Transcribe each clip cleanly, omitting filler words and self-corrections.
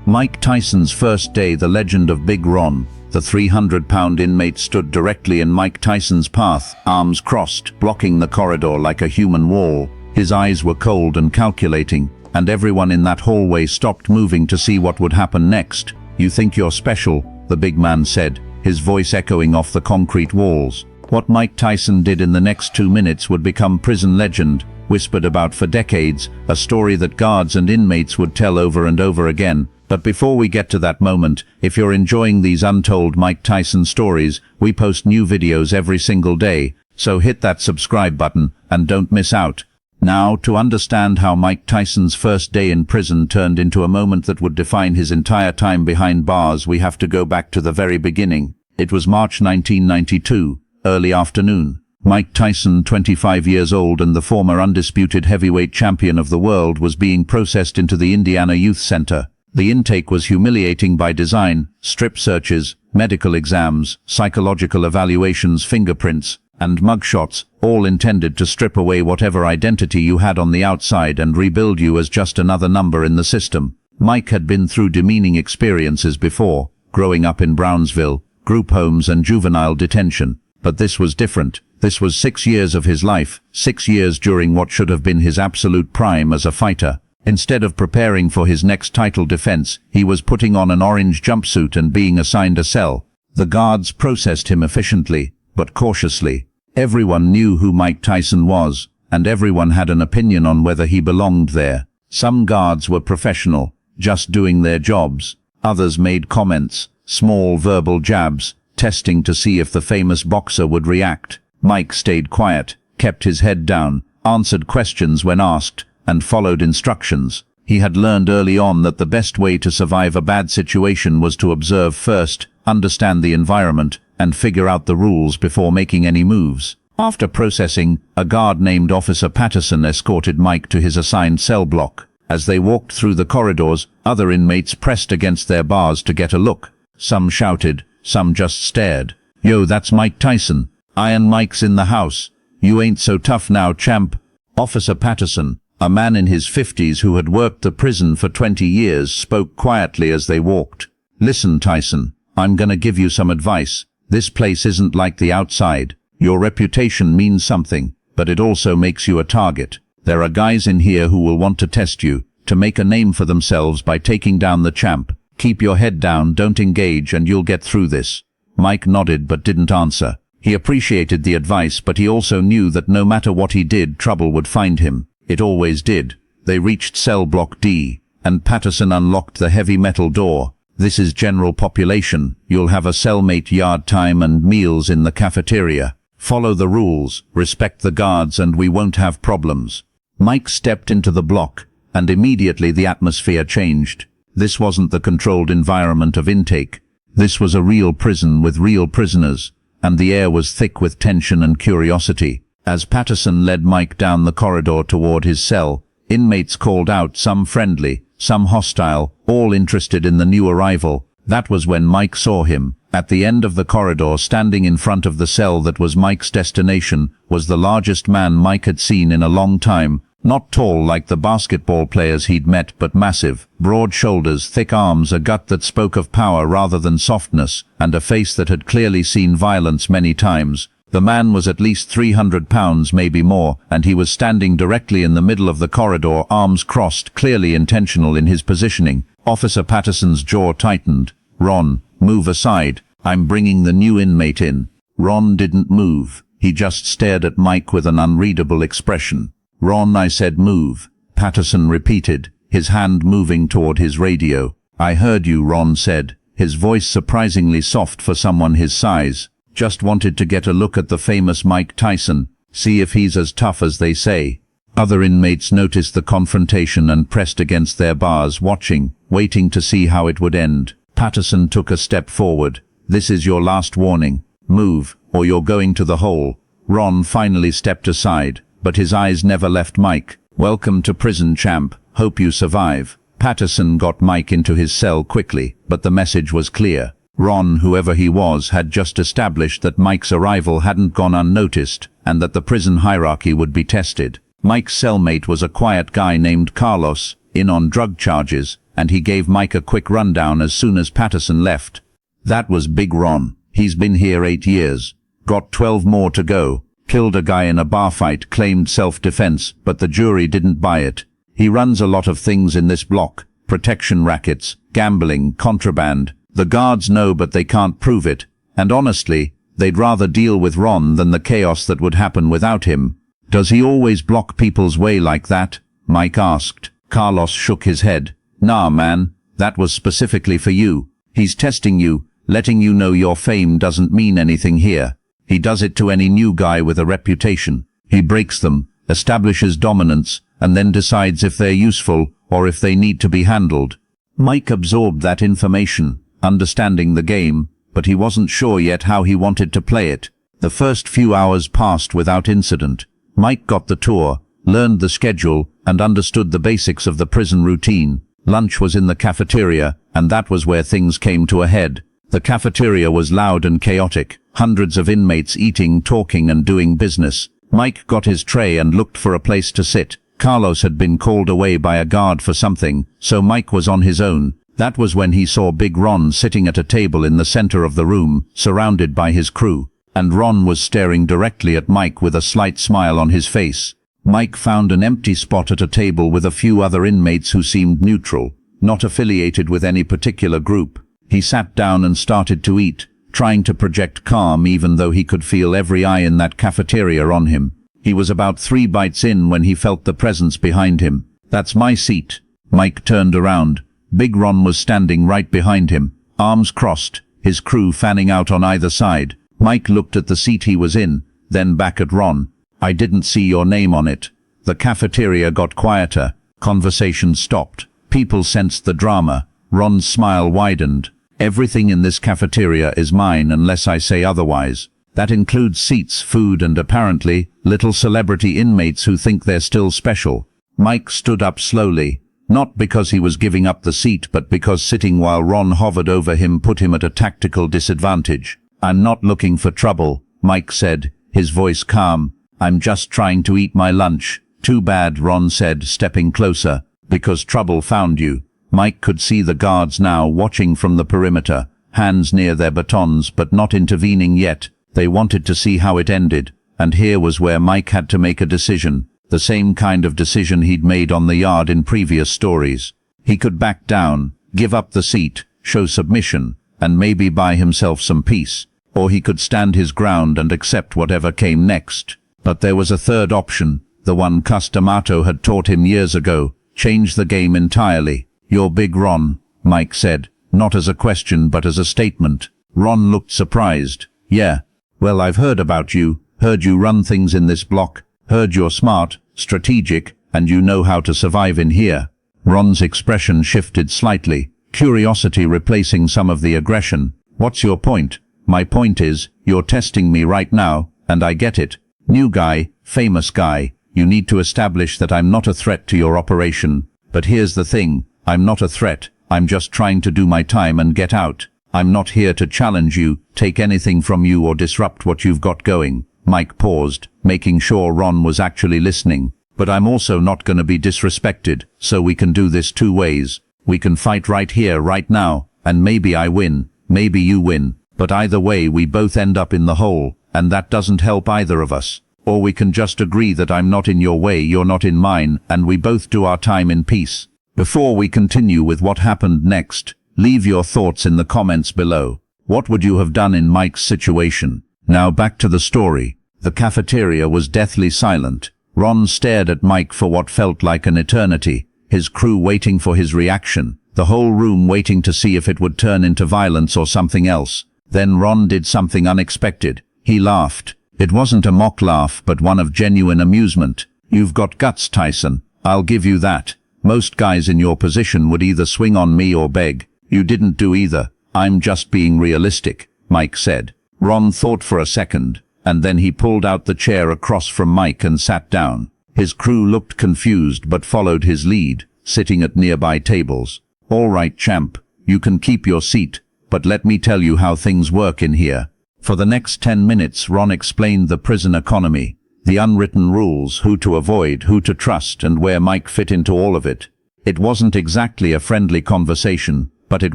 Mike Tyson's first day, the legend of Big Ron. The 300-pound inmate stood directly in Mike Tyson's path, arms crossed, blocking the corridor like a human wall. His eyes were cold and calculating, and everyone in that hallway stopped moving to see what would happen next. "You think you're special," the big man said, his voice echoing off the concrete walls. What Mike Tyson did in the next 2 minutes would become prison legend, whispered about for decades, a story that guards and inmates would tell over and over again. But before we get to that moment, if you're enjoying these untold Mike Tyson stories, we post new videos every single day, so hit that subscribe button and don't miss out. Now, to understand how Mike Tyson's first day in prison turned into a moment that would define his entire time behind bars, we have to go back to the very beginning. It was March 1992, early afternoon. Mike Tyson, 25 years old and the former undisputed heavyweight champion of the world, was being processed into the Indiana Youth Center. The intake was humiliating by design: strip searches, medical exams, psychological evaluations, fingerprints, and mugshots, all intended to strip away whatever identity you had on the outside and rebuild you as just another number in the system. Mike had been through demeaning experiences before, growing up in Brownsville, group homes and juvenile detention. But this was different. This was 6 years of his life, 6 years during what should have been his absolute prime as a fighter. Instead of preparing for his next title defense, he was putting on an orange jumpsuit and being assigned a cell. The guards processed him efficiently, but cautiously. Everyone knew who Mike Tyson was, and everyone had an opinion on whether he belonged there. Some guards were professional, just doing their jobs. Others made comments, small verbal jabs, testing to see if the famous boxer would react. Mike stayed quiet, kept his head down, answered questions when asked, and followed instructions. He had learned early on that the best way to survive a bad situation was to observe first, understand the environment, and figure out the rules before making any moves. After processing, a guard named Officer Patterson escorted Mike to his assigned cell block. As they walked through the corridors, other inmates pressed against their bars to get a look. Some shouted, some just stared. "Yo, that's Mike Tyson. Iron Mike's in the house. You ain't so tough now, champ." Officer Patterson, a man in his 50s who had worked the prison for 20 years, spoke quietly as they walked. "Listen, Tyson, I'm gonna give you some advice. This place isn't like the outside. Your reputation means something, but it also makes you a target. There are guys in here who will want to test you, to make a name for themselves by taking down the champ. Keep your head down, don't engage, and you'll get through this." Mike nodded but didn't answer. He appreciated the advice, but he also knew that no matter what he did, trouble would find him. It always did. They reached cell block D, and Patterson unlocked the heavy metal door. "This is general population. You'll have a cellmate, yard time and meals in the cafeteria. Follow the rules, respect the guards, and we won't have problems." Mike stepped into the block, and immediately the atmosphere changed. This wasn't the controlled environment of intake. This was a real prison with real prisoners, and the air was thick with tension and curiosity. As Patterson led Mike down the corridor toward his cell, inmates called out, some friendly, some hostile, all interested in the new arrival. That was when Mike saw him. At the end of the corridor, standing in front of the cell that was Mike's destination, was the largest man Mike had seen in a long time. Not tall like the basketball players he'd met, but massive, broad shoulders, thick arms, a gut that spoke of power rather than softness, and a face that had clearly seen violence many times. The man was at least 300 pounds, maybe more, and he was standing directly in the middle of the corridor, arms crossed, clearly intentional in his positioning. Officer Patterson's jaw tightened. "Ron, move aside. I'm bringing the new inmate in." Ron didn't move. He just stared at Mike with an unreadable expression. "Ron, I said move," Patterson repeated, his hand moving toward his radio. "I heard you," Ron said, his voice surprisingly soft for someone his size. "Just wanted to get a look at the famous Mike Tyson, see if he's as tough as they say." Other inmates noticed the confrontation and pressed against their bars, watching, waiting to see how it would end. Patterson took a step forward. "This is your last warning. Move, or you're going to the hole." Ron finally stepped aside, but his eyes never left Mike. "Welcome to prison, champ. Hope you survive." Patterson got Mike into his cell quickly, but the message was clear. Ron, whoever he was, had just established that Mike's arrival hadn't gone unnoticed, and that the prison hierarchy would be tested. Mike's cellmate was a quiet guy named Carlos, in on drug charges, and he gave Mike a quick rundown as soon as Patterson left. That was Big Ron. He's been here 8 years. Got 12 more to go. Killed a guy in a bar fight, claimed self-defense, but the jury didn't buy it. He runs a lot of things in this block. Protection rackets, gambling, contraband. The guards know but they can't prove it. And honestly, they'd rather deal with Ron than the chaos that would happen without him. Does he always block people's way like that? Mike asked. Carlos shook his head. Nah, man. That was specifically for you. He's testing you, letting you know your fame doesn't mean anything here. He does it to any new guy with a reputation. He breaks them, establishes dominance, and then decides if they're useful or if they need to be handled. Mike absorbed that information, understanding the game, but he wasn't sure yet how he wanted to play it. The first few hours passed without incident. Mike got the tour, learned the schedule, and understood the basics of the prison routine. Lunch was in the cafeteria, and that was where things came to a head. The cafeteria was loud and chaotic, hundreds of inmates eating, talking, and doing business. Mike got his tray and looked for a place to sit. Carlos had been called away by a guard for something, so Mike was on his own. That was when he saw Big Ron sitting at a table in the center of the room, surrounded by his crew. And Ron was staring directly at Mike with a slight smile on his face. Mike found an empty spot at a table with a few other inmates who seemed neutral, not affiliated with any particular group. He sat down and started to eat, trying to project calm even though he could feel every eye in that cafeteria on him. He was about 3 bites in when he felt the presence behind him. That's my seat. Mike turned around. Big Ron was standing right behind him, arms crossed, his crew fanning out on either side. Mike looked at the seat he was in, then back at Ron. I didn't see your name on it. The cafeteria got quieter. Conversation stopped. People sensed the drama. Ron's smile widened. Everything in this cafeteria is mine unless I say otherwise. That includes seats, food, and apparently, little celebrity inmates who think they're still special. Mike stood up slowly. Not because he was giving up the seat, but because sitting while Ron hovered over him put him at a tactical disadvantage. I'm not looking for trouble, Mike said, his voice calm. I'm just trying to eat my lunch. Too bad, Ron said, stepping closer. Because trouble found you. Mike could see the guards now watching from the perimeter, hands near their batons but not intervening yet. They wanted to see how it ended, and here was where Mike had to make a decision. The same kind of decision he'd made on the yard in previous stories. He could back down, give up the seat, show submission, and maybe buy himself some peace. Or he could stand his ground and accept whatever came next. But there was a third option, the one Cus D'Amato had taught him years ago. Change the game entirely. You're Big Ron, Mike said, not as a question but as a statement. Ron looked surprised. Yeah. Well, I've heard about you, heard you run things in this block, heard you're smart, strategic, and you know how to survive in here. Ron's expression shifted slightly, curiosity replacing some of the aggression. What's your point? My point is, you're testing me right now, and I get it. New guy, famous guy, you need to establish that I'm not a threat to your operation. But here's the thing, I'm not a threat, I'm just trying to do my time and get out. I'm not here to challenge you, take anything from you or disrupt what you've got going. Mike paused, making sure Ron was actually listening. But I'm also not going to be disrespected, so we can do this 2 ways. We can fight right here, right now, and maybe I win, maybe you win. But either way we both end up in the hole, and that doesn't help either of us. Or we can just agree that I'm not in your way, you're not in mine, and we both do our time in peace. Before we continue with what happened next, leave your thoughts in the comments below. What would you have done in Mike's situation? Now back to the story. The cafeteria was deathly silent. Ron stared at Mike for what felt like an eternity, his crew waiting for his reaction, the whole room waiting to see if it would turn into violence or something else. Then Ron did something unexpected. He laughed. It wasn't a mock laugh, but one of genuine amusement. You've got guts, Tyson. I'll give you that. Most guys in your position would either swing on me or beg. You didn't do either. I'm just being realistic, Mike said. Ron thought for a second, and then he pulled out the chair across from Mike and sat down. His crew looked confused but followed his lead, sitting at nearby tables. All right, champ, you can keep your seat, but let me tell you how things work in here. For the next 10 minutes Ron explained the prison economy, the unwritten rules, who to avoid, who to trust, and where Mike fit into all of it. It wasn't exactly a friendly conversation, but it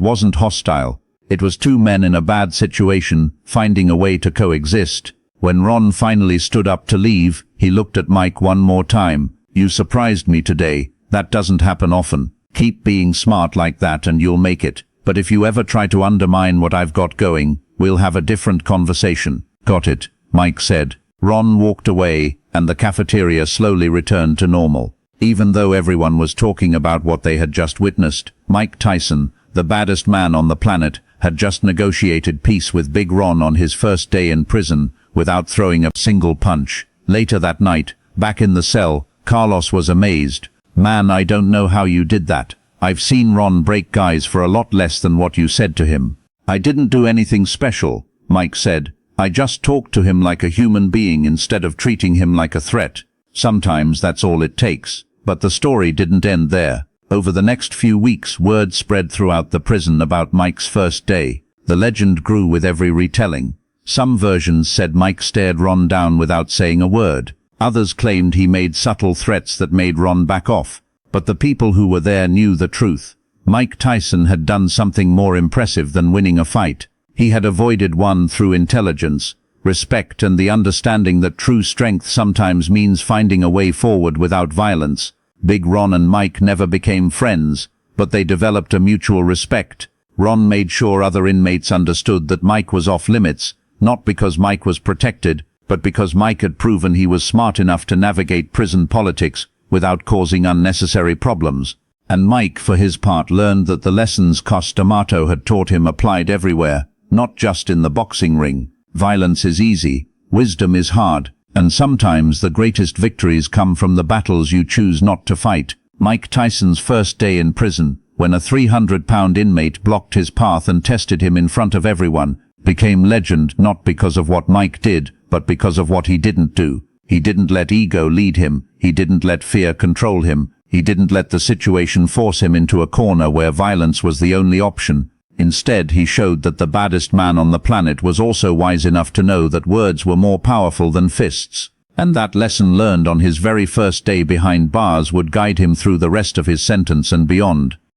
wasn't hostile. It was two men in a bad situation, finding a way to coexist. When Ron finally stood up to leave, he looked at Mike one more time. "You surprised me today. That doesn't happen often. Keep being smart like that and you'll make it. But if you ever try to undermine what I've got going, we'll have a different conversation." "Got it," Mike said. Ron walked away, and the cafeteria slowly returned to normal. Even though everyone was talking about what they had just witnessed, Mike Tyson, the baddest man on the planet, had just negotiated peace with Big Ron on his first day in prison, without throwing a single punch. Later that night, back in the cell, Carlos was amazed. "Man, I don't know how you did that. I've seen Ron break guys for a lot less than what you said to him." "I didn't do anything special," Mike said. "I just talked to him like a human being instead of treating him like a threat. Sometimes that's all it takes." But the story didn't end there. Over the next few weeks, word spread throughout the prison about Mike's first day. The legend grew with every retelling. Some versions said Mike stared Ron down without saying a word. Others claimed he made subtle threats that made Ron back off. But the people who were there knew the truth. Mike Tyson had done something more impressive than winning a fight. He had avoided one through intelligence, respect, and the understanding that true strength sometimes means finding a way forward without violence. Big Ron and Mike never became friends, but they developed a mutual respect. Ron made sure other inmates understood that Mike was off limits, not because Mike was protected, but because Mike had proven he was smart enough to navigate prison politics without causing unnecessary problems. And Mike, for his part, learned that the lessons Cos D'Amato had taught him applied everywhere, not just in the boxing ring. Violence is easy, wisdom is hard, and sometimes the greatest victories come from the battles you choose not to fight. Mike Tyson's first day in prison, when a 300-pound inmate blocked his path and tested him in front of everyone, became legend not because of what Mike did, but because of what he didn't do. He didn't let ego lead him. He didn't let fear control him. He didn't let the situation force him into a corner where violence was the only option. Instead, he showed that the baddest man on the planet was also wise enough to know that words were more powerful than fists. And that lesson learned on his very first day behind bars would guide him through the rest of his sentence and beyond.